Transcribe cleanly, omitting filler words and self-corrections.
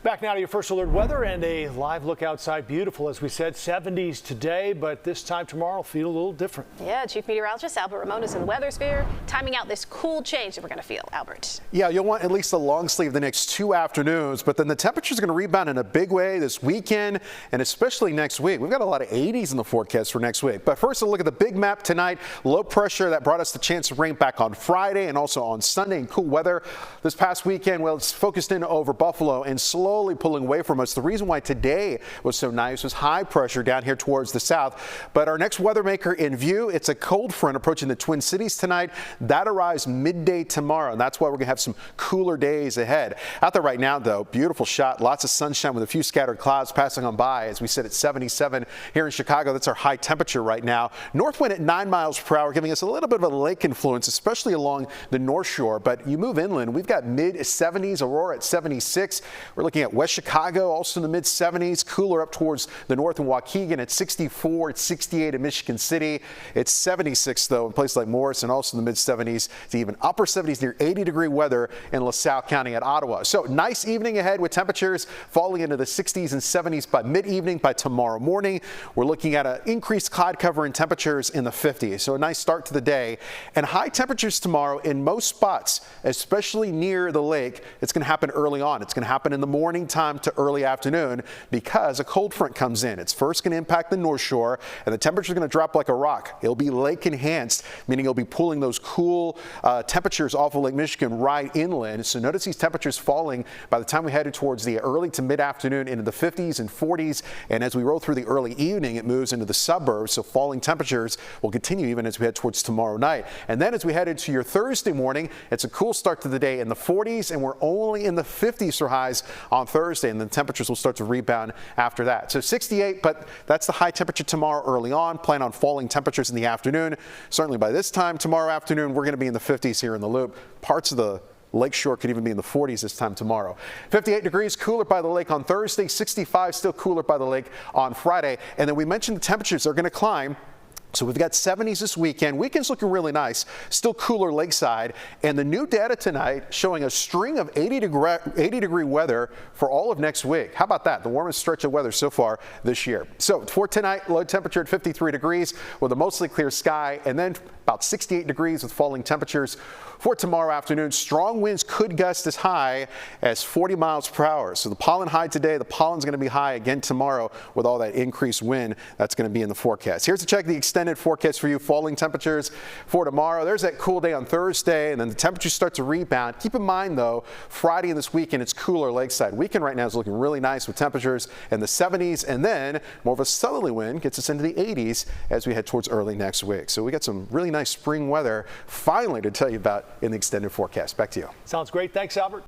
Back now to your first alert weather and a live look outside. Beautiful, as we said, 70s today, but this time tomorrow will feel a little different. Yeah, Chief Meteorologist Ramon is in the weather sphere, timing out this cool change that we're going to feel. Albert. Yeah, you'll want at least a long sleeve the next 2 afternoons, but then the temperatures are going to rebound in a big way this weekend and especially next week. We've got a lot of 80s in the forecast for next week. But first, a look at the big map tonight. Low pressure that brought us the chance of rain back on Friday and also on Sunday, and cool weather this past weekend. Well, it's focused in over Buffalo and slowly pulling away from us. The reason why today was so nice was high pressure down here towards the south. But our next weather maker in view, it's a cold front approaching the Twin Cities tonight. That arrives midday tomorrow, and that's why we're going to have some cooler days ahead. Out there right now, though, beautiful shot. Lots of sunshine with a few scattered clouds passing on by. As we sit at 77 here in Chicago, that's our high temperature right now. North wind at 9 miles per hour, giving us a little bit of a lake influence, especially along the North Shore. But you move inland, we've got mid-70s, Aurora at 76. We're looking at West Chicago, also in the mid-70s, cooler up towards the north in Waukegan at 64, it's 68 in Michigan City. It's 76, though, in places like Morris, and also in the mid-70s to even upper 70s near 80-degree weather in LaSalle County at Ottawa. So nice evening ahead with temperatures falling into the 60s and 70s by mid-evening. By tomorrow morning, we're looking at an increased cloud cover and temperatures in the 50s. So a nice start to the day. And high temperatures tomorrow in most spots, especially near the lake. It's going to happen early on. It's going to happen in the morning time to early afternoon because a cold front comes in. It's first going to impact the North Shore, and the temperature is going to drop like a rock. It'll be lake enhanced, meaning it'll be pulling those cool temperatures off of Lake Michigan right inland. So notice these temperatures falling by the time we headed towards the early to mid-afternoon into the 50s and 40s. And as we roll through the early evening, it moves into the suburbs. So falling temperatures will continue even as we head towards tomorrow night. And then as we head into your Thursday morning, it's a cool start to the day in the 40s, and we're only in the 50s for highs on Thursday, and the temperatures will start to rebound after that. So 68, but that's the high temperature tomorrow early on. Plan on falling temperatures in the afternoon. Certainly by this time tomorrow afternoon, we're going to be in the 50s here in the Loop. Parts of the Lakeshore could even be in the 40s this time tomorrow. 58 degrees, cooler by the lake on Thursday. 65, still cooler by the lake on Friday. And then we mentioned the temperatures are going to climb. So we've got 70s this weekend. Weekend's looking really nice, still cooler lakeside. And the new data tonight showing a string of 80-degree weather for all of next week. How about that? The warmest stretch of weather so far this year. So for tonight, low temperature at 53 degrees with a mostly clear sky, and then about 68 degrees with falling temperatures. For tomorrow afternoon, strong winds could gust as high as 40 miles per hour. So the pollen high today, the pollen's going to be high again tomorrow with all that increased wind that's going to be in the forecast. Here's to check the extended forecast for you. Falling temperatures for tomorrow. There's that cool day on Thursday, and then the temperatures start to rebound. Keep in mind, though, Friday and this weekend, it's cooler lakeside. Weekend right now is looking really nice with temperatures in the 70s, and then more of a southerly wind gets us into the 80s as we head towards early next week. So we got some really nice spring weather finally to tell you about in the extended forecast. Back to you. Sounds great. Thanks, Albert.